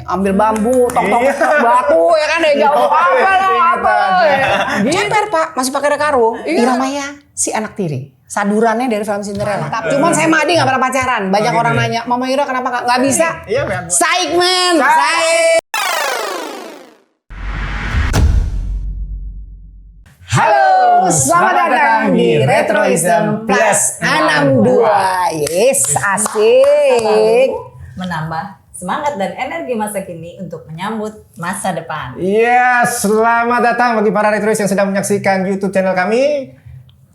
ambil bambu, tok batu ya kan dari jauh apa. Ceper Pak, masih pakai karung. Ira Maya si anak tiri. Sadurannya dari film Cinderella. Cuman saya sama Adi gak pernah pacaran. Banyak orang nanya, Mama Ira kenapa gak bisa? Iya, Saik men, saik. Halo, selamat datang di Retroism Plus 62. Yes, asik. Menambah semangat dan energi masa kini untuk menyambut masa depan. Iya, selamat datang bagi para retrois yang sedang menyaksikan YouTube channel kami.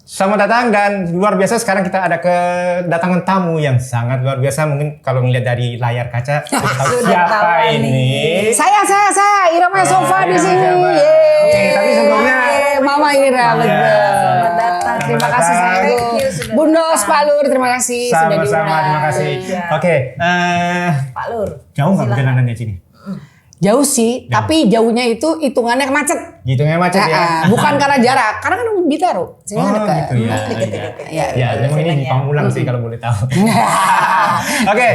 Selamat datang dan luar biasa sekarang kita ada kedatangan tamu yang sangat luar biasa. Mungkin kalau melihat dari layar kaca kita tahu siapa ini. Saya Ira Maya Sofa di sini. Oke, tapi sebelumnya Mama Ira, betul. Selamat datang. Terima kasih saya. Bunda Spalur, terima kasih sudah diundang. Sama-sama, terima kasih. Oke, Pak Lur. jauh nggak perjalanannya sini? Jauh sih, tapi jauhnya itu hitungannya macet. Gitunya macet ya? Bukan karena jarak, karena kan Bintaro. Sini kan dekat. Gitu ya. Dikit-dikit. Ya, Memang ini di Pamulang sih kalau boleh tahu. Oke,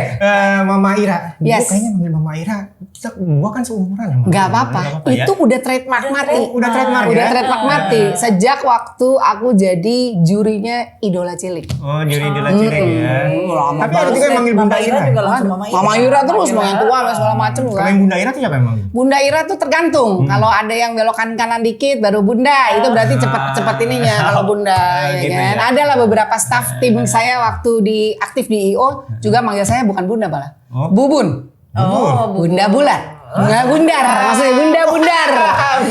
Mama Ira. Yes. Gua kayaknya manggil Mama Ira. Gua kan seumuran sama. Nggak apa-apa, ya? itu udah trademark mati. Udah trademark ya? Udah trademark mati. Sejak waktu aku jadi jurinya Idola Cilik. Oh, jadi Idola Cilik ya. Lama Tapi ada juga yang manggil Bunda Ira. juga langsung Mama Ira. Mama Ira terus, mau yang tua, mau segala macem. Kalau yang Bunda Ira tuh siapa yang manggil? Bunda Ira tuh tergantung. Kalau ada yang belokan kanan dikit baru Bunda. Itu berarti cepet ininya kalau Bunda ya Gitu kan. ya. Ada lah beberapa staff tim saya waktu aktif di IO juga manggil saya bukan Bunda malah. Oh. Bubun. Oh, Bunda Bulat. Nggak Bundar, maksudnya Bundar.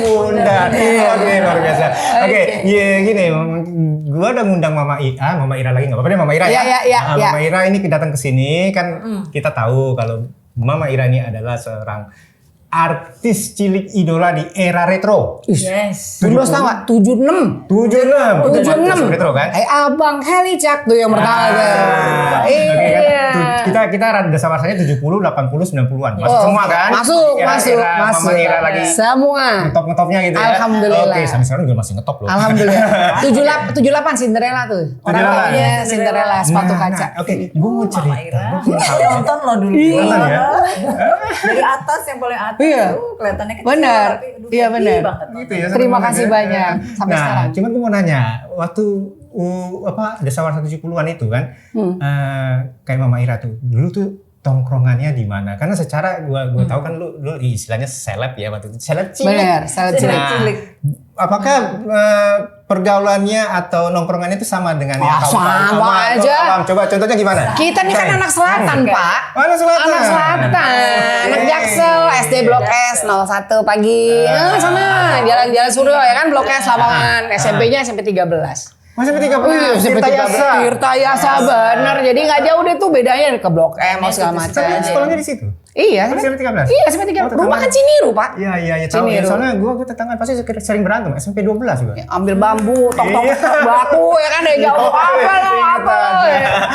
Bunda. Oke, luar biasa. Oke, ya gini, gua udah ngundang Mama Ira lagi nggak apa-apa deh Mama Ira ya. Iya. Mama Ira ini datang ke sini kan kita tahu kalau Mama Ira ini adalah seorang artis cilik idola di era retro. Yes. Bunda tahu nggak? 76. 76 retro kan? Abang Helicak tuh yang pertama tuh. Oke, kan? Iya. Kita rada sama-samanya 70, 80, 90-an. Masuk semua kan? Masuk. Mama Ira lagi Semua. ngetop-ngetopnya gitu ya. Alhamdulillah. Oke, sampai sekarang juga masih ngetop loh. Alhamdulillah. 78 Cinderella tuh. Orang 78. tahunya Cinderella sepatu kaca. Oke, gue mau cerita. Saya nonton lo dulu. Nonton ya? Dari atas yang paling atas. Iya. Kelihatannya kecil. Benar. tapi, aduh, Iya, happy benar. banget. Gitu ya, Terima seneng kasih banget ya. banyak sampai sekarang. Cuman gue mau nanya, waktu Desa Warsa 70-an itu kan, kayak Mama Ira tuh, dulu tuh tongkrongannya di mana? Karena secara gue tahu kan lu istilahnya seleb ya waktu itu, seleb cilik. Benar, seleb cilik. Apakah pergaulannya atau nongkrongannya itu sama dengan yang sama aja. Coba contohnya gimana? Kita nih kan anak selatan, Pak. Anak selatan. Anak selatan. Anak Jaksel, SD Blok S 01 pagi. Sana jalan-jalan Suryo ya kan Blok S lapangan. SMP-nya SMP 13. Masih P13. SMP 13. Tirtayasa bener. Jadi nggak jauh deh tuh bedanya ke Blok M mau segala macam. Tapi sekolahnya di situ. Iya, SMP 13. Iya, SMP 13. Rumah kan Ciniru, Pak. Iya, tahu ya. Ciniru. Soalnya gue tetangga pasti sering berantem. SMP 12 juga. Ambil bambu, tok batu ya kan dari jauh apa.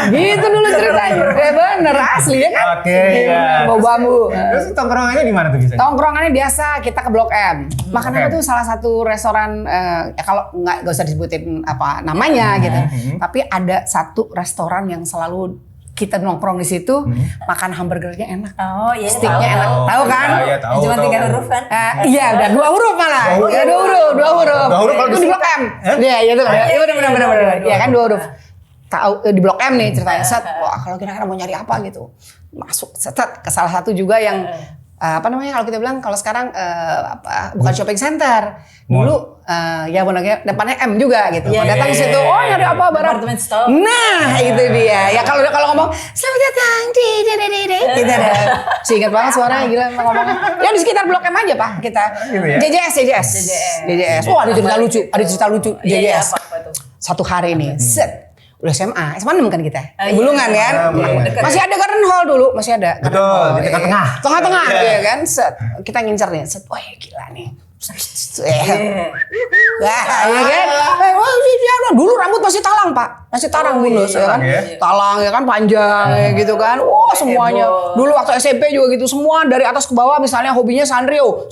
Gitu dulu ceritanya. Ya bener asli ya kan. Oke, ya. Bawa bambu. Terus tongkrongannya di mana tuh biasanya? Tongkrongannya biasa kita ke Blok M. Makanannya Blok M. tuh salah satu restoran ya kalau nggak usah disebutin apa namanya gitu. Tapi ada satu restoran yang selalu kita nongkrong di situ, makan hamburgernya enak. Oh iya. Steaknya enak. Tahu kan? Iya, tahu. Cuma 3 huruf kan? Iya, udah 2 huruf malah. Ya, 2 huruf. 2 huruf Itu di Blok M. Iya, itu kan. Iya benar. Iya kan 2 huruf. Tahu di Blok M nih ceritanya. Set, wah kalau kira-kira mau nyari apa gitu. Masuk set ke salah satu juga yang apa namanya kalau kita bilang kalau sekarang bukan shopping center. Dulu ya benarnya depannya M juga gitu. Datang ke situ, oh nyari apa barang. Department store. Nah, itu dia. Ya kalau ngomong selamat datang di gitu ada. Ingat banget suaranya gila ngomongnya. Ya di sekitar Blok M aja, Pak, kita. Gitu ya? JJS. Oh, ada cerita lucu Iya, JJS. apa tuh? Satu hari nih, set. Udah SMA 6 kan kita. Iya. Bulungan kan? Dekat. Masih ada garden hall dulu, masih ada. Garden Betul, hall, di iya. tengah-tengah. Tengah-tengah, iya kan? Set. Kita ngincer nih, set. Wah, gila nih. Wah, iya kan? Dulu rambut masih talang, Pak. Masih tarang bulus ya kan? Talang ya kan panjang ya gitu kan. Wah, semuanya. Dulu waktu SMP juga gitu, semua dari atas ke bawah misalnya hobinya Sanrio.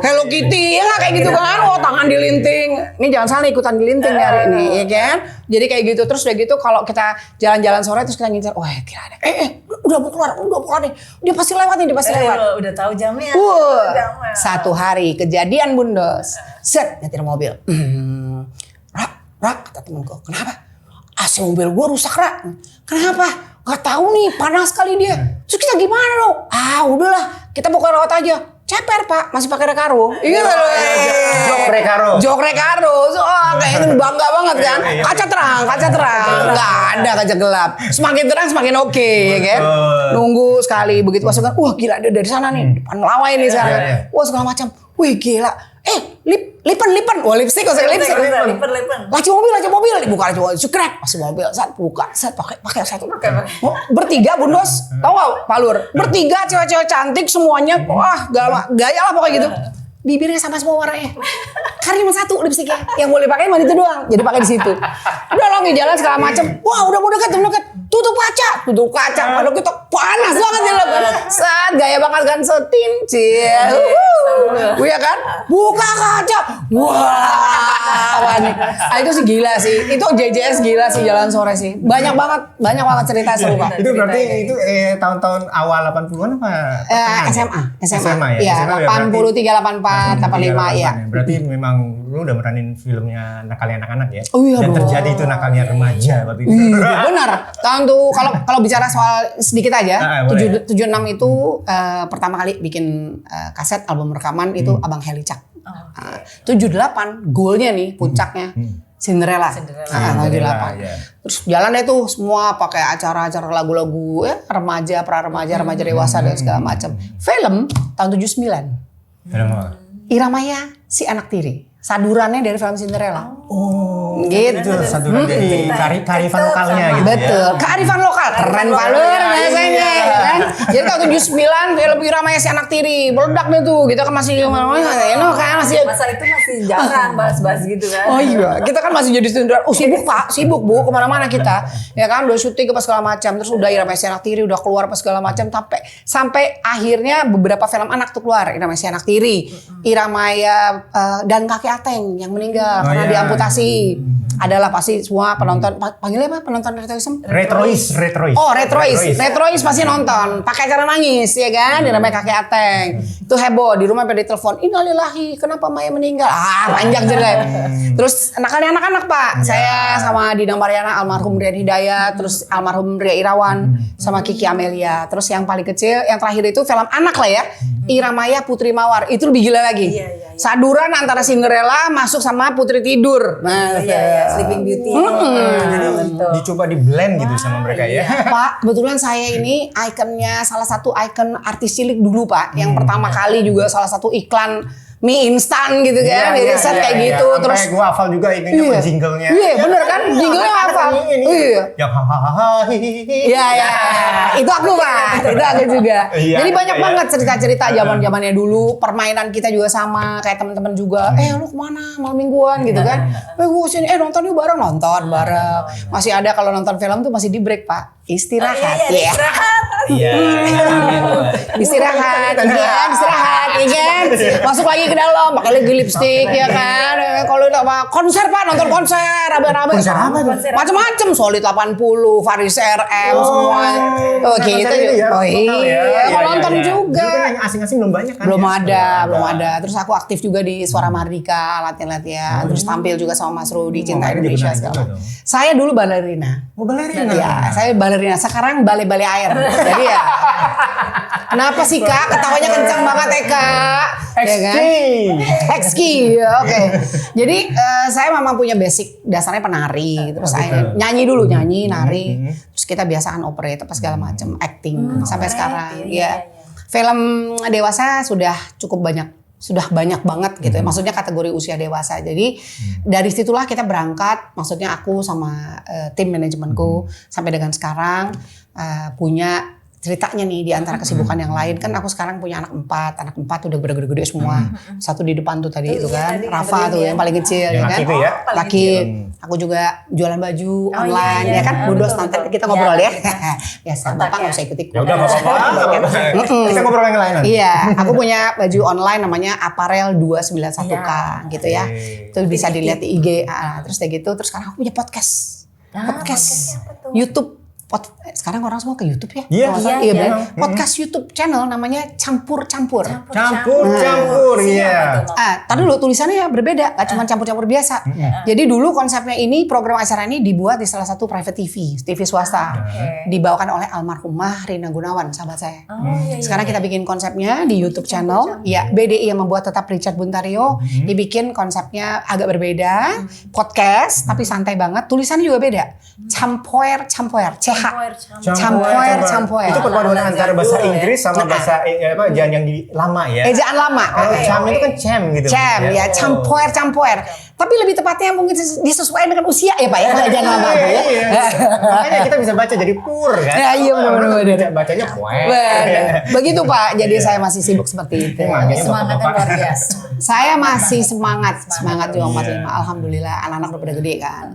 Hello Kitty ya nggak kayak gitu kan. Oh, tangan dilinting. Ini jangan salah ikutan dilinting hari ini ya kan. Jadi kayak gitu. Terus udah gitu kalau kita jalan-jalan sore terus kita ngincar, wah gila ada. Udah mau keluar nih. Dia pasti lewat nih, dia pasti lewat. Udah tahu jamnya. Satu hari kejadian Bundos. Set, nyetir mobil. Rak, kata temenku, kenapa? AC mobil gua rusak, Rak. Kenapa? Gak tahu nih, panas sekali dia. Terus kita gimana dong? Udahlah, kita buka rawat aja. Ceper Pak, masih pakai rekaro. Ingat loh. Jok rekaro. So, kayaknya bangga banget kan. Kaca terang. Nggak ada kaca gelap. Semakin terang semakin oke, ya kan. Nunggu sekali begitu masuk kan. Wah gila dia dari sana nih, depan Melawai nih sekarang. Wah segala macam. Wih gila. Lipan. Wah lipstick. Lipan. Laci mobil. Dibuka laci mobil. Cekrek. Masih mobil. Saat buka. Saat pakai satu. Bertiga Bundos. Tahu nggak Pak Lur? Bertiga cewek-cewek cantik semuanya. Wah gaya lah pokoknya gitu. Bibirnya sama semua warnanya. Karena cuma satu lipstiknya. Yang boleh pakai cuma itu doang. Jadi pakai di situ. Udah lagi jalan segala macam. Wah udah mau dekat. Tutup kaca. Padahal kita panas banget ya loh. Saat gaya banget kan setincil. Iya kan? Buka kaca. Wah. Itu sih gila sih. Itu JJS gila sih jalan sore sih. Banyak banget cerita seru Pak. Itu berarti itu tahun-tahun awal 80-an apa? SMA ya. Iya, 83, 84, 85 ya. Berarti memang lu udah meranin filmnya Nakalnya Anak-anak ya. Oh iya dan dong. terjadi itu nakalnya remaja waktu itu. Iya, benar. Tahun tuh kalau bicara soal sedikit aja, 76 itu pertama kali bikin kaset album rekaman itu Abang Helicak. 78 goalnya nih puncaknya Cinderella. 78. Ya. Terus jalan deh tuh semua pakai acara-acara lagu-lagu ya remaja, pra-remaja, remaja dewasa dan segala macam. Film tahun 79. Film apa? Iramaya Si Anak Tiri. Sadurannya dari film Cinderella. Gitu. Itu saduran dari kearifan lokalnya gitu. Betul. Ya. Kearifan lokal. Keren Pak Lur biasanya. Kan? Jadi tahun 79 film Iramaya Si Anak Tiri. Meledak deh tuh. Kita kan masih masih Masa itu masih jarang bahas-bahas gitu kan. Oh iya, kita kan masih jadi student. Sibuk Pak, sibuk Bu, kemana-mana kita. Ya kan, udah syuting apa segala macam. Terus udah Iramaya Si Anak Tiri, udah keluar apa segala macam. Sampai akhirnya beberapa film anak tuh keluar. Iramaya Si Anak Tiri, Iramaya dan Kakek Ateng yang meninggal karena diamputasi. Adalah pasti semua penonton, panggilnya apa? Penonton Retrois. Oh, Retrois pasti nonton. Pakai cara nangis, ya kan? Iramaya Kakek Ateng. Itu heboh, di rumah pada telepon. Innalillahi, kenapa Maya meninggal? Panjang ceritanya. Terus Nakalnya Anak-anak Pak. Saya sama Dina Mariana, almarhum Rian Hidayat, terus almarhum Ria Irawan, sama Kiki Amelia. Terus yang paling kecil, yang terakhir itu film anak lah ya. Iramaya Putri Mawar. Itu lebih gila lagi. Saduran antara Cinderella masuk sama Putri Tidur. Nah, Sleeping Beauty. Jadi dicoba di blend gitu sama mereka ya. Pak, kebetulan saya ini ikonnya salah satu ikon artis cilik dulu Pak. Yang pertama kali juga salah satu iklan mie instan gitu kan. Jadi set kayak gitu. Terus gue hafal juga ini jinglenya. Iya bener kan, jinglenya hafal. Iya. Yang hahaha. Iya. Itu aku Pak. Itu aku juga. Jadi banyak banget cerita-cerita zaman-zamannya dulu. Permainan kita juga sama kayak teman-teman juga. Lu kemana malam mingguan gitu kan. Gue sini nonton yuk bareng. Nonton bareng. Masih ada kalau nonton film tuh masih di break Pak. Istirahat ya. Istirahat. Masuk lagi ke dalam pakai lagi lipstick ya kan. Kalau udah konser Pak, nonton konser rame-rame. Konser apa tuh? Macam-macam, Solid 80, Faris RM semua. Oh gitu. Oh iya, mau nonton juga. Yang asing-asing belum banyak kan? Belum ada. Terus aku aktif juga di Suara Mardika, latihan-latihan. Terus tampil juga sama Mas Rudi, Cinta Indonesia segala. Saya dulu balerina. Oh balerina? Ya, saya balerina. Sekarang bale-bale air. Jadi ya. Kenapa sih Kak? Ketawanya kencang banget ya Kak. Exki. Oke. Jadi saya memang punya basic dasarnya penari. Terus saya nyanyi dulu, nari. Terus kita biasaan operate apa segala macam, acting sampai sekarang. Ya. Film dewasa sudah cukup banyak. Sudah banyak banget gitu ya. Maksudnya kategori usia dewasa. Jadi dari situlah kita berangkat. Maksudnya aku sama tim manajemenku sampai dengan sekarang punya ceritanya nih di antara kesibukan yang lain. Kan aku sekarang punya anak 4 udah gede-gede semua. Satu di depan tuh tadi itu kan, Rafa tuh yang paling kecil ya kan. Laki. Aku juga jualan baju online ya kan. Bundos nanti kita ngobrol ya. Biasa Bapak enggak usah ikut-ikut. Ya udah enggak apa-apa. Kita ngobrol yang lain. Iya, aku punya baju online namanya Aparel 291K gitu ya. Itu bisa dilihat di IG. Terus kayak gitu, terus sekarang aku punya podcast. podcast podcastnya apa tuh? YouTube. Sekarang orang semua ke YouTube ya? Iya, Kalau saya, iya, bener. iya. Podcast YouTube channel namanya Campur-Campur. Campur, iya. Tadi dulu tulisannya ya berbeda, gak cuma campur-campur biasa. Jadi dulu konsepnya ini, program acara ini dibuat di salah satu private TV swasta. Dibawakan oleh almarhumah Rina Gunawan, sahabat saya. Sekarang kita bikin konsepnya di YouTube channel. Ya, BDI yang membuat tetap Richard Buntario. Dibikin konsepnya agak berbeda, podcast tapi santai banget. Tulisannya juga beda. Campuer, Campuer. Itu perpaduan antara bahasa Inggris sama bahasa yang lama ya. Ejaan lama. Kalau cam itu kan cem gitu. Cem ya, campuer. Tapi lebih tepatnya mungkin disesuaikan dengan usia ya Pak ya, kalau ejaan lama ya. Makanya kita bisa baca jadi pur kan. Ya, iya benar. Bacanya puer. Begitu Pak. Jadi saya masih sibuk seperti itu. Semangatnya luar biasa. Saya masih semangat juga 45. Alhamdulillah anak-anak udah pada gede kan.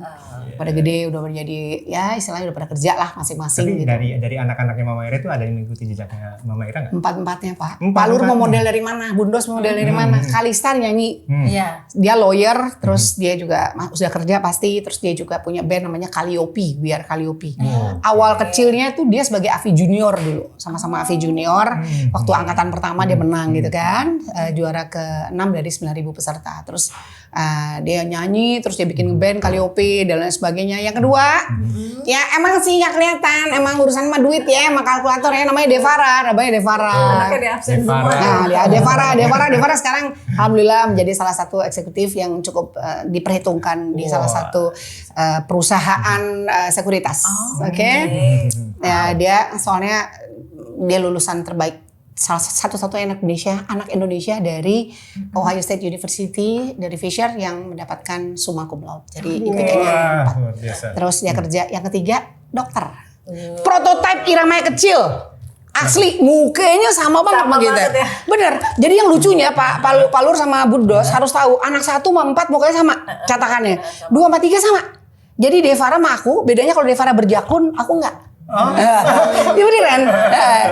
Pada gede udah menjadi ya istilahnya udah pada kerja lah masing-masing Tapi gitu. dari anak-anaknya Mama Ira itu ada yang mengikuti jejaknya Mama Ira nggak? Empat-empatnya Pak. Pak Lur mau model dari mana? Bundos mau model dari mana? Kalistar nyanyi. Iya. Dia lawyer, terus dia juga sudah kerja pasti, terus dia juga punya band namanya Calliope, biar Calliope. Awal kecilnya tuh dia sebagai Avi Junior dulu, sama-sama Avi Junior. Waktu angkatan pertama dia menang gitu kan, juara ke-6 dari 9.000 peserta. Terus dia nyanyi, terus dia bikin band Calliope dan lain sebagainya. Yang kedua, ya emang sih nggak kelihatan, emang urusan sama duit ya, sama kalkulator ya, namanya Devara. Anaknya di absen semua. Nah, dia Devara sekarang alhamdulillah menjadi salah satu eksekutif yang cukup diperhitungkan di salah satu perusahaan sekuritas. Oke. Ya, dia soalnya dia lulusan terbaik salah satu-satunya anak Indonesia dari Ohio State University dari Fisher yang mendapatkan summa cum laude. Jadi IPK-nya 4. Terus dia kerja yang ketiga dokter. Prototipe Irama kecil. Asli mukanya sama banget sama kita. Ya. Bener. Jadi yang lucunya Pak Lur sama Bundos harus tahu anak 1 sama 4 mukanya sama catakannya. 2 sama 3 sama. Jadi Devara sama aku bedanya kalau Devara berjakun aku enggak. Iya beneran.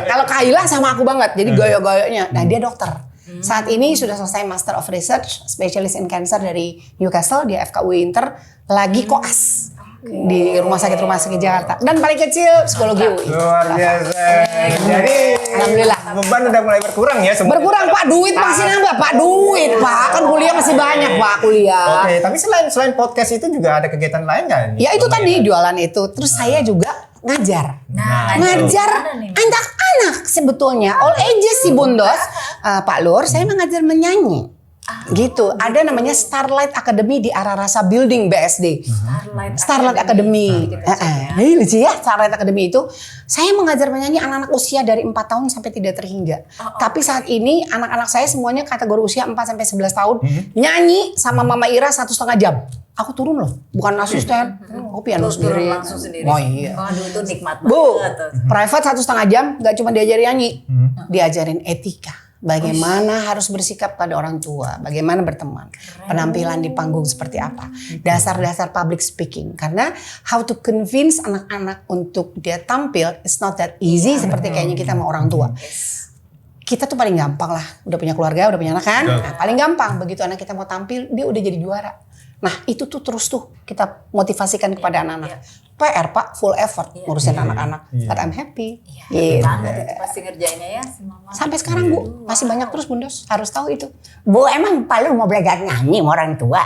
Kalau Kaila sama aku banget. Jadi goyo-goyonya. Nah dia dokter. Saat ini sudah selesai Master of Research Specialist in Cancer dari Newcastle di FKUI Inter. Lagi koas di rumah sakit Jakarta. Dan paling kecil psikologi UI. Luar biasa. Jadi alhamdulillah beban udah mulai berkurang ya semuanya. Berkurang Pak, duit masih nambah Pak, duit Pak. Kan kuliah masih banyak Pak kuliah. Oke, tapi selain podcast itu juga ada kegiatan lain nggak? Ya itu tadi jualan itu. Terus saya juga ngajar. Ngajar anak-anak sebetulnya. All ages sih Bundos. Pak Lur, saya mengajar menyanyi. Gitu. Ada namanya Starlight Academy di Ararasa Building BSD. Starlight Academy. Lucu ya Starlight Academy itu. Saya mengajar menyanyi anak-anak usia dari 4 tahun sampai tidak terhingga. Tapi saat ini anak-anak saya semuanya kategori usia 4 sampai 11 tahun. Nyanyi sama Mama Ira 1,5 jam. Aku turun loh, bukan asisten. Aku piano sendiri. Langsung sendiri. Oh iya. Waduh itu nikmat Bu, banget. private 1,5 jam gak cuma diajarin nyanyi. Diajarin etika. Bagaimana harus bersikap pada orang tua, bagaimana berteman, penampilan di panggung seperti apa, dasar-dasar public speaking. Karena how to convince anak-anak untuk dia tampil is not that easy seperti kayaknya kita sama orang tua. Kita tuh paling gampang lah, udah punya keluarga, udah punya anak kan, nah, paling gampang begitu anak kita mau tampil dia udah jadi juara. Nah itu tuh terus tuh kita motivasikan kepada anak-anak. PR Pak, full effort ngurusin anak-anak. But I'm happy. Gitu. Banget itu pasti ngerjainnya ya si Mama. Sampai sekarang Bu, masih banyak terus Bundos. Harus tahu itu. Bu, emang Pak Lur mau belajar nyanyi sama orang tua?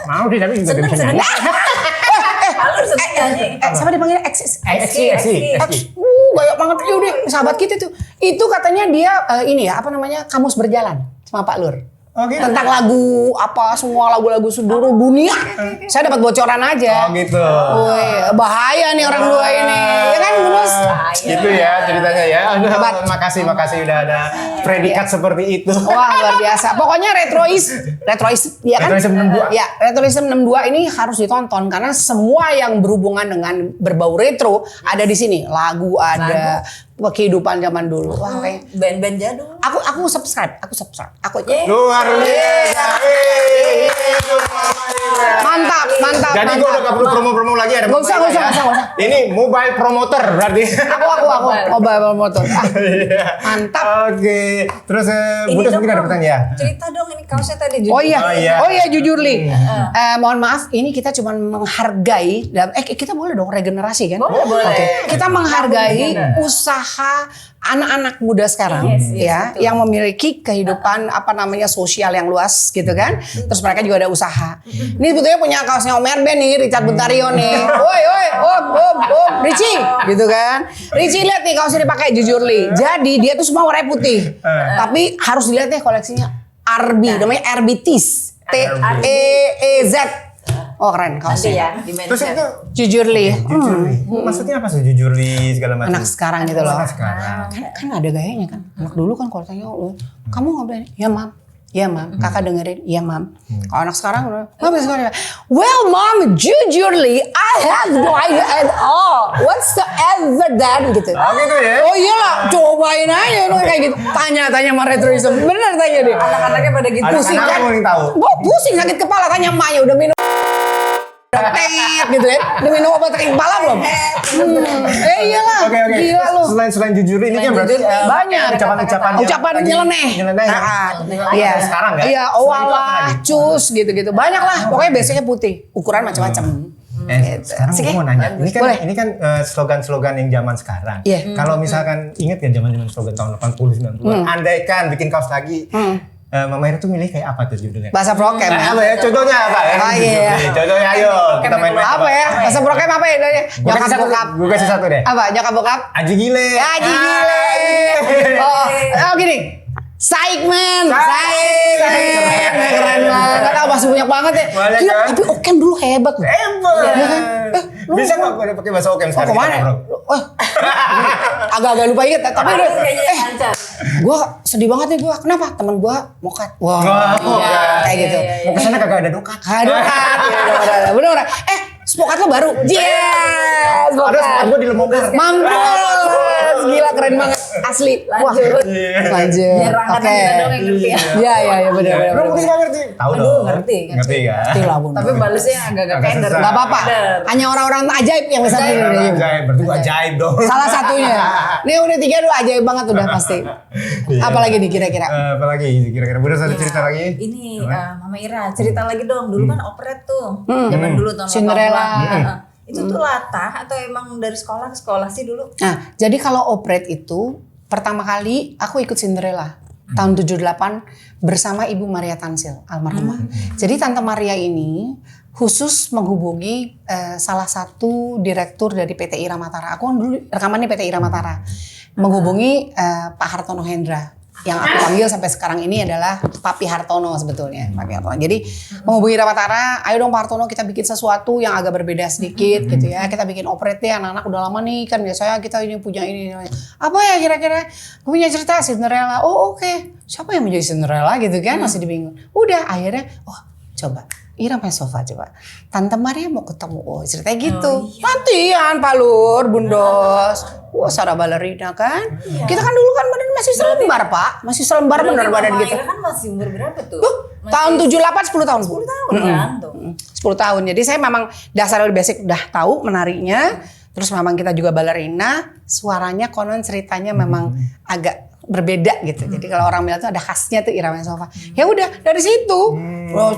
Mau sih, tapi juga bisa nyanyi. Lur seneng nyanyi. Siapa dipanggil Eksi. Banyak banget. Yaudah, sahabat kita tuh. Itu katanya dia ini ya, apa namanya, kamus berjalan sama Pak Lur. Oh, gitu. Tentang lagu apa semua lagu-lagu seluruh dunia. Saya dapat bocoran aja. Oh gitu. Woi, bahaya nih orang dua ini. Ya kan Bundos? Gitu ya ceritanya ya. Aduh, Hebat. makasih udah ada predikat seperti itu. Wah luar biasa. Pokoknya retrois ya kan? Retroism 62. Ya, Retroism 62 ini harus ditonton karena semua yang berhubungan dengan berbau retro ada di sini. Lagu ada, kehidupan zaman dulu. Wah, kayak Band-band jadul. aku subscribe. Aku ikut. Luar biasa. Mantap. Jadi gue udah gak perlu promo-promo lagi ada. Gak usah. Ini mobile promoter berarti. Aku mobile motor. Mantap. Oke. Terus Ini Bundos dong, mungkin ada Bang. pertanyaan ya? Cerita dong ini nih kaosnya tadi jujur. Oh iya, Oh iya. Jujur Li. Mohon maaf, ini kita cuma menghargai dan kita boleh dong regenerasi kan? Boleh. Oke. Kita menghargai usaha anak-anak muda sekarang ya, betul. yang memiliki kehidupan sosial yang luas gitu kan. Terus mereka juga ada usaha. Ini sebetulnya punya kaosnya Om Erben nih, Richard Buntario nih. Woi, Om, Richie, gitu kan. Richie lihat nih kaosnya dipakai Jujur Li. Jadi dia tuh semua warna putih. Tapi harus dilihat deh koleksinya RB, namanya RBTs. TEEZ. Oh keren kaosnya. Ya, Terus itu Jujur Li. jujur Li. Maksudnya apa sih jujur Li segala macam? Anak sekarang gitu loh. Anak sekarang. Kan ada gayanya kan. Anak dulu kan kalau tanya kamu nggak boleh. Ya mam. Ya mam. Kakak dengerin. Ya mam. Kalau anak sekarang nggak bisa. Well mom, jujurly I have no idea at all. What's the ever that gitu. Oh gitu ya? Oh iyalah, cobain aja kayak gitu. Tanya sama retroism. Bener tanya deh. Anak-anaknya pada gitu. Pusing Anak-anak kan? mau yang tahu. Gua pusing sakit kepala tanya emaknya udah minum gitu ya. Udah minum obat sakit kepala belum? Iyalah. Oke. Gila lu. Selain jujur ini kan berarti banyak ucapan nyeleneh. Nyeleneh. Iya Sekarang kan? Iya, owalah, cus gitu-gitu. Banyak lah. Pokoknya biasanya putih. Ukuran macam-macam. Sekarang Oke. gue mau nanya, Boleh. ini kan slogan-slogan yang zaman sekarang. Iya. Kalau misalkan ingat kan zaman-zaman slogan tahun 80 90-an, andaikan bikin kaos lagi, Mama Ira tuh milih kayak apa tuh judulnya? Bahasa Prokem. Apa ya? Contohnya apa ya? Ah, iya. Contohnya ayo kita main-main. Apa ya? Bahasa Prokem apa ya? Nyokap bokap. Gue kasih satu deh. Apa? Nyokap bokap? Aji gile. Aji gile. Oh gini. Saikman. Keren banget. Masih banyak banget ya. Banyak Gila, kan? tapi Okem dulu hebat loh. Bisa nggak gue pakai bahasa Okem Oh sekarang? kemana? Bro? Agak-agak lupa inget. Tapi udah. Kayaknya lancar. Gue sedih banget nih gue. Kenapa? Temen gue mokat. Wah. Kayak gitu. Mau kesana kagak ada dokat. Aduh, bener. Spokat lo baru. Yes, Ada spot gue di Lemonggar. Mampus. Gila keren banget. Asli. Wah. Lanjut. Biar angkatan Oke. kita dong yang ngerti ya. Iya, bener. Bro, mungkin nggak ngerti. Tahu Aduh, dong. ngerti. Ngerti kan? Ngerti lah, Bun. Tapi balasnya agak-agak Agak keder. susah. Gak apa-apa. Hanya orang-orang ajaib yang bisa Ajaib. bikin. Ajaib, berarti gue ajaib dong. Salah satunya. Nih udah 3 udah ajaib banget udah pasti. Apalagi nih kira-kira? Apalagi kira-kira? Udah ada cerita lagi? Ini Mama Ira cerita lagi dong. Dulu kan operet tuh. Zaman dulu tahun Cinderella. 80-an. Itu tuh latah atau emang dari sekolah ke sekolah sih dulu? Nah, jadi kalau operet itu pertama kali aku ikut Cinderella tahun 78 bersama Ibu Maria Tansil almarhumah. Jadi Tante Maria ini khusus menghubungi salah satu direktur dari PT Ira Matara. Aku kan dulu rekamannya PT Ira Matara. Menghubungi Pak Hartono Hendra. Yang aku panggil sampai sekarang ini adalah Papi Hartono sebetulnya. Papi Hartono. Jadi menghubungi Ira Matara, ayo dong Pak Hartono kita bikin sesuatu yang agak berbeda sedikit gitu ya. Kita bikin operet deh, anak-anak udah lama nih kan biasanya kita ini punya ini. Apa ya kira-kira? Gue punya cerita Cinderella. Oh oke. Siapa yang menjadi Cinderella gitu kan? Masih dibingung. Udah akhirnya, coba Ira main sofa coba. Tante Maria mau ketemu. Oh ceritanya gitu. Latihan Pak Lur, Bundos. Wah Sarah balerina kan. Kita kan dulu kan badan masih selembar Pak. Masih selembar bener badan Mama gitu. Ira kan masih umur berapa tuh? Tahun 78 10 tahun. 10 tahun kan tuh. 10 tahun. Jadi saya memang dasar basic udah tahu menariknya. Terus memang kita juga balerina. Suaranya konon ceritanya memang agak berbeda gitu. Jadi kalau orang bilang tuh ada khasnya tuh Ira main sofa. Ya udah dari situ.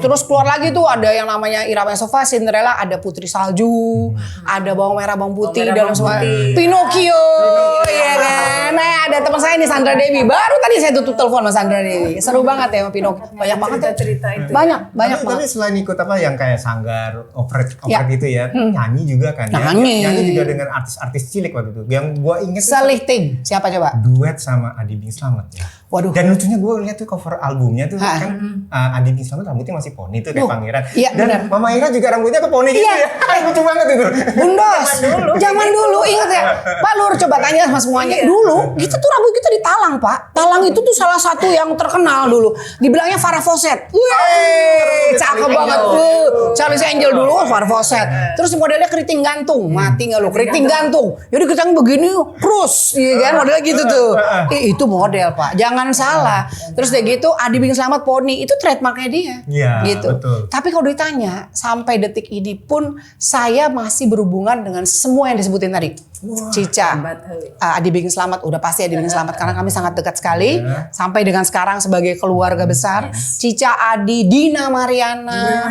Terus keluar lagi tuh ada yang namanya Ira main sofa, Cinderella, ada Putri Salju, ada bawang merah bawang putih Bawang merah, dalam bawang semua. putih. Pinocchio, ya kan. Nah, ada teman saya nih Sandra Dewi. Baru tadi saya tutup telepon sama Sandra Dewi. Seru banget ya sama Pinocchio. Banyak banget ya cerita itu. Banyak Tapi banget. selain ikut apa yang kayak sanggar, operet Ya. gitu ya, nyanyi juga kan? ya? Nyanyi. Nyanyi juga dengan artis-artis cilik waktu itu. Yang gua inget tuh Seliting. Siapa coba? duet sama Adi Bing Slamet ya. Waduh. Dan lucunya gue lihat tuh cover albumnya tuh Ha. kan Adi Bing Slamet rambutnya masih poni tuh kayak pangeran. Iya, Dan benar. Mama Ira juga rambutnya ke poni gitu Iya. ya. Lucu banget itu. Bundos, zaman dulu ingat ya, Pak Lur coba tanya sama semuanya. Dulu kita tuh rambut kita ditalang Pak. Talang itu tuh salah satu yang terkenal dulu. Dibilangnya Farah Fawcett. Wih, cakep banget. Charlie Angel dulu Farah Fawcett. Terus modelnya keriting gantung. Mati nggak lu? Keriting gantung. Jadi kita begini, terus, iya kan modelnya gitu tuh. Itu model Pak. Jangan jangan salah. Terus udah gitu Adi bikin selamat poni itu trademarknya dia. Iya, Gitu. betul. Tapi kalau ditanya sampai detik ini pun saya masih berhubungan dengan semua yang disebutin tadi. Cica, Adi bikin selamat, udah pasti Adi bikin selamat karena kami sangat dekat sekali. Sampai dengan sekarang sebagai keluarga besar. Cica, Adi, Dina Mariana.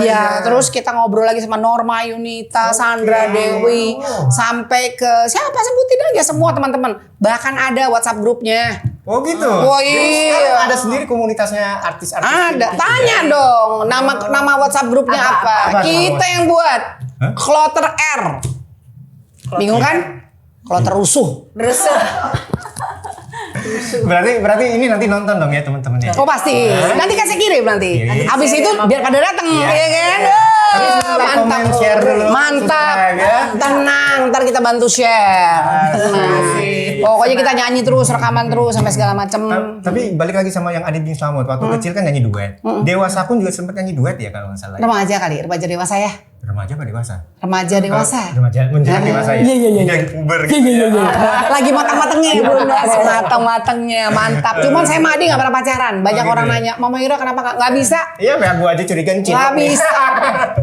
Ya, terus kita ngobrol lagi sama Norma Yunita, Sandra Dewi, sampai ke siapa sebutin aja semua teman-teman. Bahkan ada WhatsApp grupnya. Oh gitu. Oh Jadi iya. sekarang ada sendiri komunitasnya artis-artis. Ada, gitu tanya ya? dong. Nama WhatsApp grupnya apa? Apa Kita yang buat. Hah? Kloter R. Bingung kan? Kloter rusuh. Berarti ini nanti nonton dong ya teman-teman ya. Oh pasti. Nanti kasih kirim nanti. Iya. Habis itu biar pada datang, Iya. ya kan? Tapi sebentar komen, share dulu, Mantap. subscribe ya. Tenang, ntar kita bantu share. Tenang. Pokoknya kita nyanyi terus, rekaman terus sampai segala macam. Tapi balik lagi sama yang Adi Bing Slamet. Waktu kecil kan nyanyi duet. Dewasa pun juga sempat nyanyi duet ya kalau nggak salah. Remaja kali, remaja dewasa ya. Remaja apa dewasa? Remaja dewasa. Remaja menjelang dewasa ya. Iya. Yang puber gitu. Iya. Lagi matang-matangnya ya Bunda, matang-matangnya mantap. Cuman saya sama Adi nggak pernah pacaran. Banyak gitu orang ya? nanya, Mama Ira kenapa nggak bisa? Iya, aku aja curiga nih. Nggak bisa.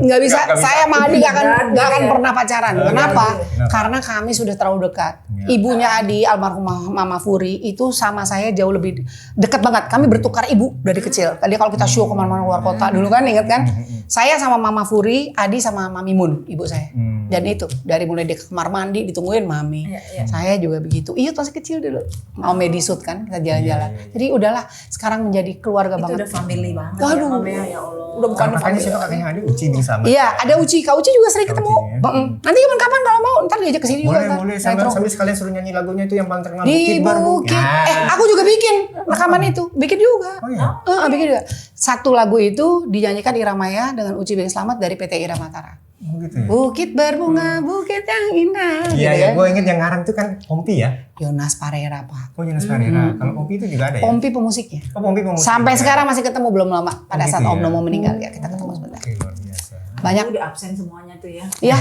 Nggak bisa. Saya sama Adi nggak akan pernah pacaran. Kenapa? Kenapa? Karena kami sudah terlalu dekat. Ya. Ibunya Adi, almarhumah Mama Furi itu sama saya jauh lebih dekat banget. Kami bertukar ibu dari kecil. Tadi kalau kita show kemana-mana luar kota dulu kan, inget kan? Saya sama Mama Furi, Adi sama Mami Mun, ibu saya. Dan itu dari mulai dia ke kamar mandi ditungguin Mami. Saya juga begitu. Iya masih kecil dulu. Mau medisut kan, kita jalan-jalan. Jadi udahlah, sekarang menjadi keluarga Itu banget. udah family banget. Aduh. Ya, ya Allah. Udah bukan Makanya siapa kakaknya Adi Uci Bing Slamet. Iya, ada Uci. Kak Uci juga sering ketemu. Uci, ya. Nanti kapan-kapan kalau mau, ntar diajak ke sini juga. ntar. Boleh Retro. sambil sekalian suruh nyanyi lagunya itu yang paling terkenal Di Bar Bukit. Nah. Aku juga bikin rekaman itu. Bikin juga. Oh iya. Bikin juga. Satu lagu itu dinyanyikan Iramaya dengan Uci Bing Slamet dari PT Ira Matara. Oh gitu ya. Bukit berbunga, bukit yang indah. Iya, gitu ya, kan. gue inget yang ngarang itu kan Pompi ya. Yonas Parera, Pak. Oh, Yunus Parera. Kalau Pompi itu juga ada ya. Pompi pemusiknya. Oh, Pompi pemusik. Sampai ya. sekarang masih ketemu belum lama. Pada Oh, saat gitu Om ya. Nomo meninggal ya kita ketemu sebentar. Oke, luar biasa. Banyak. Udah absen semuanya tuh ya. Ya,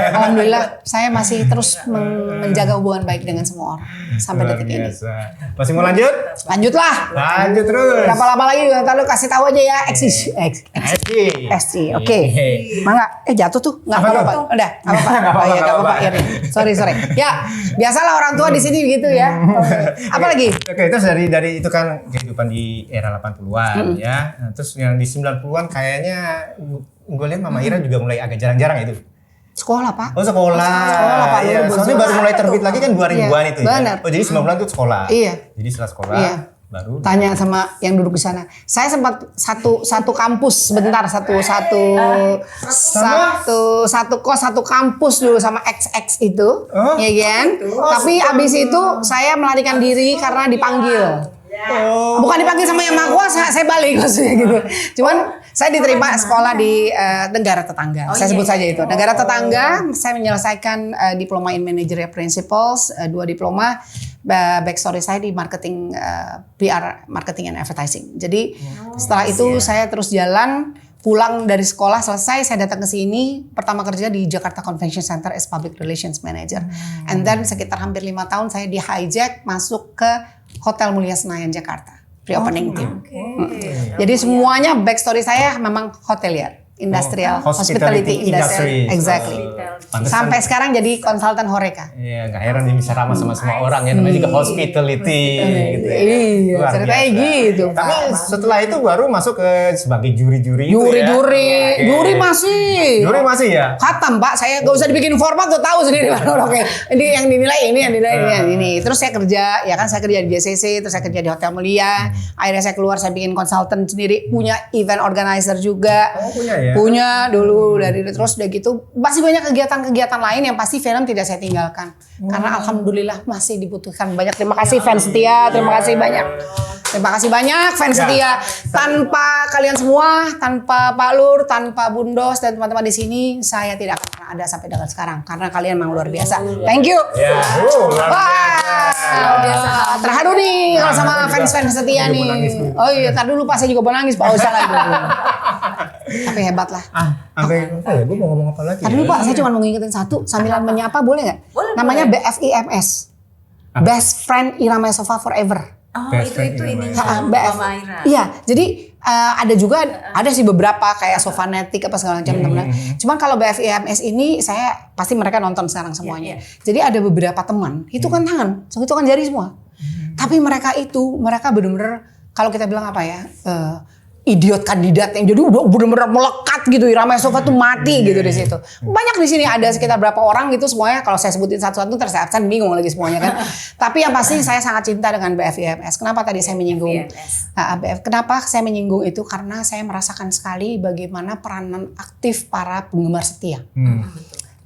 alhamdulillah saya masih terus menjaga hubungan baik dengan semua orang sampai Luar detik ini. biasa. Masih mau lanjut? Lanjutlah. Lanjut terus. Berapa lama lagi? Ntar lu kasih tahu aja ya. Oke. Mangga. Jatuh tuh. Nggak Apa apa-apa. tuh? Udah. Nggak apa-apa. Nggak apa-apa, Oh, iya, nggak nggak apa-apa. apa-apa. Iya, sorry. Ya, biasalah orang tua di sini gitu ya. Apa lagi? Oke, terus dari itu kan kehidupan di era 80-an ya. Nah, terus yang di 90-an kayaknya gue lihat Mama Ira juga mulai agak jarang-jarang itu. Sekolah, Pak. Oh, sekolah. Sekolah, Pak. Iya, soalnya baru mulai terbit lagi kan 2000-an Iya, itu ya. benar. Oh, jadi 90-an itu sekolah. Iya. Jadi setelah sekolah Iya. baru Tanya sama yang duduk di sana. Saya sempat satu kampus sebentar, satu kos satu kampus dulu sama XX itu, Oh. ya kan? Tapi abis itu saya melarikan diri karena dipanggil. Oh. Bukan dipanggil sama yang maha kuasa, saya balik maksudnya gitu. Cuman saya diterima sekolah di negara tetangga. Saya sebut saja itu. Negara tetangga, saya menyelesaikan diploma in managerial principles, 2 diploma. Backstory saya di marketing, PR, marketing and advertising. Jadi setelah itu saya terus jalan. Pulang dari sekolah selesai, saya datang ke sini. Pertama kerja di Jakarta Convention Center as Public Relations Manager. And then sekitar hampir 5 tahun saya di hijack masuk ke Hotel Mulia Senayan Jakarta. Pre-opening team. Jadi semuanya backstory saya memang hotelier. Industrial, hospitality industry. Exactly. Pantesan. Sampai sekarang jadi konsultan Horeca. Iya, nggak heran dia bisa ramah sama semua orang ya, namanya juga hospitality gitu ya. Iya, Luar ceritanya biasa. gitu. Tapi setelah itu baru masuk ke sebagai juri-juri itu ya. Juri masih. Juri masih ya? Khatam Pak, saya gak usah dibikin format tuh tahu sendiri mana oke. Ini yang dinilai ini, yang dinilai ini, yang ini. Terus saya kerja, ya kan saya kerja di JCC, terus saya kerja di Hotel Mulia. Akhirnya saya keluar, saya bikin konsultan sendiri, punya event organizer juga. Oh, punya ya? Punya dulu dari terus udah gitu. Masih banyak kegiatan-kegiatan lain yang pasti film tidak saya tinggalkan. Karena alhamdulillah masih dibutuhkan banyak. Terima kasih fans setia, terima kasih banyak. Terima kasih banyak fans setia. Tanpa kalian semua, tanpa Pak Lur, tanpa Bundos dan teman-teman di sini, saya tidak akan pernah ada sampai dengan sekarang karena kalian memang luar biasa. Thank you. Ya, luar biasa. Wah, terharu nih kalau sama fans-fans setia nih. Oh iya, tadi dulu Pak saya juga mau nangis Pak usah lagi. Tapi hebat lah. Sampai apa ya? Gue mau ngomong apa lagi? Tadi dulu Pak saya cuma mau ngingetin satu sambilan menyapa boleh nggak? Boleh, Namanya boleh. BFIMS. Best Friend Irama Sofa Forever. Oh, Best itu friend ini BF. Mama Ira. Iya, jadi ada juga ada sih beberapa kayak Sovanetik apa segala macam teman. Cuman kalau BFIMS ini saya pasti mereka nonton sekarang semuanya. Jadi ada beberapa teman, hitungan tangan, hitungan jari semua. Tapi mereka benar-benar kalau kita bilang apa ya? Idiot kandidat yang jadi udah benar-benar melekat gitu. Irama Sofa tuh mati gitu di situ. Banyak di sini ada sekitar berapa orang gitu semuanya. Kalau saya sebutin satu-satu terus bingung lagi semuanya kan. Tapi yang pasti saya sangat cinta dengan BFIMS. Kenapa tadi saya menyinggung? Kenapa saya menyinggung itu? Karena saya merasakan sekali bagaimana peranan aktif para penggemar setia.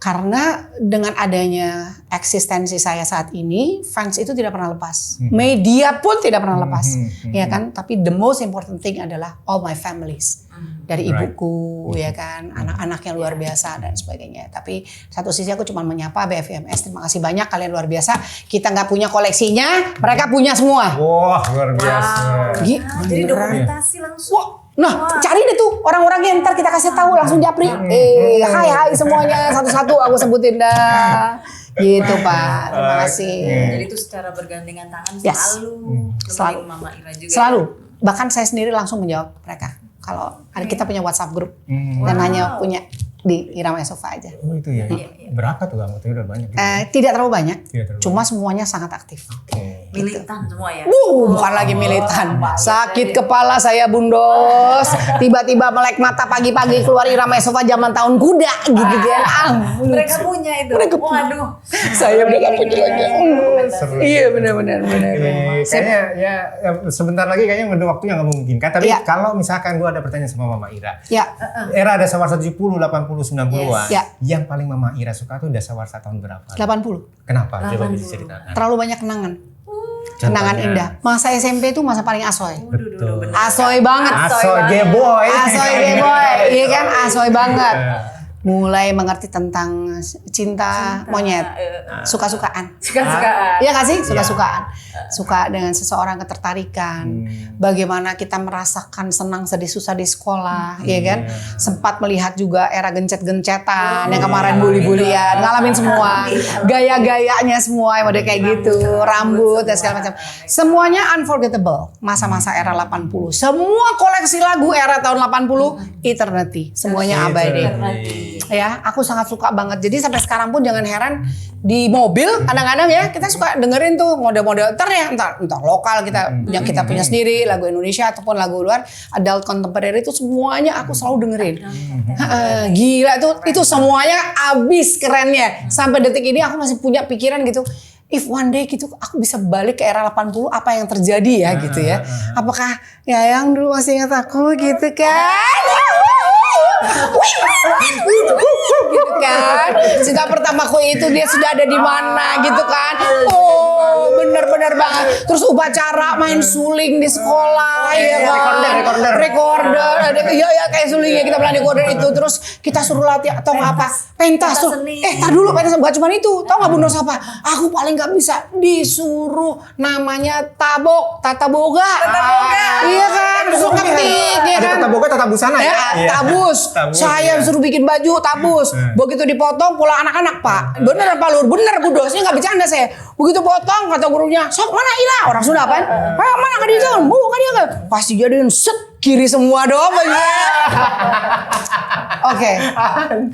Karena dengan adanya eksistensi saya saat ini, fans itu tidak pernah lepas. Media pun tidak pernah lepas. Ya kan? Tapi the most important thing adalah all my families. Dari ibuku, ya kan, anak-anak yang luar biasa dan sebagainya. Tapi satu sisi aku cuma menyapa BFIMS. Terima kasih banyak, kalian luar biasa. Kita nggak punya koleksinya, mereka punya semua. Wah, luar biasa. Jadi dokumentasi langsung. Wah, nah, cari deh tuh orang-orangnya, ntar kita kasih tahu langsung japri. Hai semuanya satu-satu aku sebutin dah. Gitu Pak, terima kasih. Jadi itu secara bergandengan tangan Selalu. Mama Ira juga. Selalu. Bahkan saya sendiri langsung menjawab mereka. Kalau kita punya WhatsApp grup dan hanya punya di Irama Sofa aja. Oh itu ya. Berapa tuh anggotanya udah banyak? Tidak terlalu banyak. Cuma Cuma semuanya sangat aktif. Militan semua ya. Bukan lagi militan. Sakit kepala saya bundos. Tiba-tiba melek mata pagi-pagi keluar Irama Sofa zaman tahun kuda gitu kan. Mereka punya itu. Waduh. Saya udah gak punya lagi. Iya benar-benar. Kayaknya ya sebentar lagi kayaknya udah waktunya nggak memungkinkan. Tapi kalau misalkan gua ada pertanyaan sama Mama Ira. Era ada Dasawarsa 70, 80, 90-an. Yang paling Mama Ira suka tuh Dasawarsa tahun berapa? 80. Kenapa? Coba diceritakan. Terlalu banyak kenangan. Kenangan indah. Masa SMP itu masa paling asoy. Betul. Asoy banget. Asoy G-boy. Asoy G-boy. Iya kan, asoy banget. Mulai mengerti tentang cinta monyet, suka-sukaan. Suka-sukaan. Iya gak sih? Suka-sukaan. Suka dengan seseorang, ketertarikan. Bagaimana kita merasakan senang sedih susah di sekolah, ya kan? Sempat melihat juga era gencet-gencetan, yang kemarin bully-bulian, ngalamin semua. Gaya-gayanya semua yang udah kayak gitu, rambut dan segala macam. Semuanya unforgettable. Masa-masa era 80. Semua koleksi lagu era tahun 80 eternity. Semuanya abadi. Ya, aku sangat suka banget. Jadi sampai sekarang pun jangan heran di mobil kadang-kadang ya kita suka dengerin tuh model-model entah lokal kita punya sendiri, lagu Indonesia ataupun lagu luar, adult contemporary itu semuanya aku selalu dengerin. Gila itu semuanya abis kerennya. Sampai detik ini aku masih punya pikiran gitu. If one day gitu aku bisa balik ke era 80, apa yang terjadi ya gitu ya. Apakah yang dulu masih ingat aku gitu kan? Gitu kan, cinta pertamaku itu dia sudah ada di mana gitu kan. Oh bener-bener banget. Terus upacara main suling di sekolah ya kan, recorder ada ya kayak sulingnya kita bilang recorder itu. Terus kita suruh latih atau apa pentas tuh. Tar dulu pentas bukan cuma itu, tau nggak bundos apa? Aku paling nggak bisa disuruh namanya tata boga. Iya kan, suruh ketik ya kan. Tata boga, tata busana ya. Tabus. Saya suruh bikin baju tabus. Begitu dipotong pulang anak-anak Pak. Bener apa Lur? Bener Bu Dos. Ini gak bercanda saya. Begitu potong kata gurunya, sok mana Ira? Orang Sunda kan? Mana kan dia? Bukan dia kan? Pasti jadiin set kiri semua doang. Oke.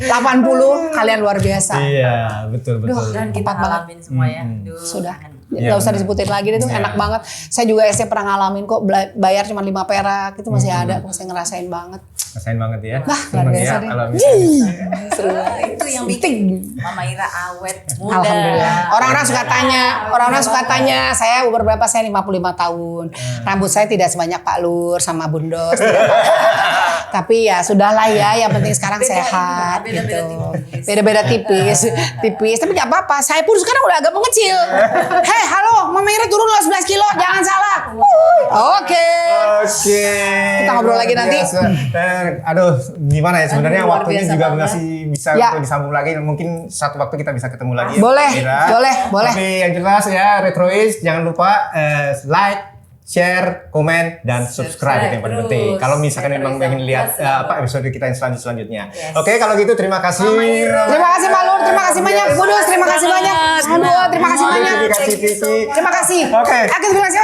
80 kalian luar biasa. Iya, betul. Dan kita ngalamin semua ya. Sudah. Gak usah disebutin lagi itu enak banget. Saya juga SD pernah ngalamin kok bayar cuma 5 perak itu masih ada. Saya ngerasain banget. Ngerasain banget ya. Nah, luar biasa deh. Kalau misalnya itu yang bikin Mama Ira awet muda. Alhamdulillah. Orang-orang suka tanya, saya umur berapa? Saya 55 tahun. Rambut saya tidak sebanyak Pak Lur sama Bundos. Tapi ya sudahlah ya, yang penting sekarang sehat gitu. Beda-beda tipis. Tapi gak apa-apa. Saya pun sekarang udah agak mengecil. Hei, halo, Mama Ira turun loh 11 kilo, jangan salah. Oke. Kita ngobrol lagi nanti. Aduh, gimana ya sebenarnya waktunya juga banget. masih bisa untuk disambung lagi. Mungkin satu waktu kita bisa ketemu lagi. Boleh. Tapi yang jelas ya, Retrois jangan lupa like, share, komen, dan subscribe itu yang paling Terus. penting. Kalau misalkan Terus memang pengen lihat yang episode kita yang selanjutnya. Yes. Oke, kalau gitu terima kasih. Mama Iro. Terima kasih Pak Lur, terima kasih banyak. Kudus, terima kasih banyak. Aduh, terima kasih banyak. Terima kasih, Titi. Terima kasih. Oke. Aku terima kasih.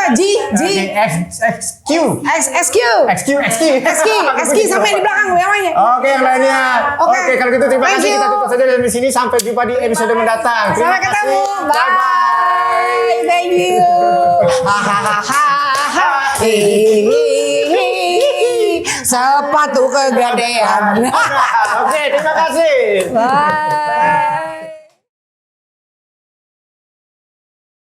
XQ. SQ. SQ sampai di belakang namanya. Oke, yang lainnya. Oke. Oke, kalau gitu terima Thank kasih. you. Kita tutup saja dari sini. Sampai jumpa di episode mendatang. Terima Sampai ketemu. kasih. Bye. Thank you. Hahaha. Sepatu kegedean. Oke, terima kasih. Bye.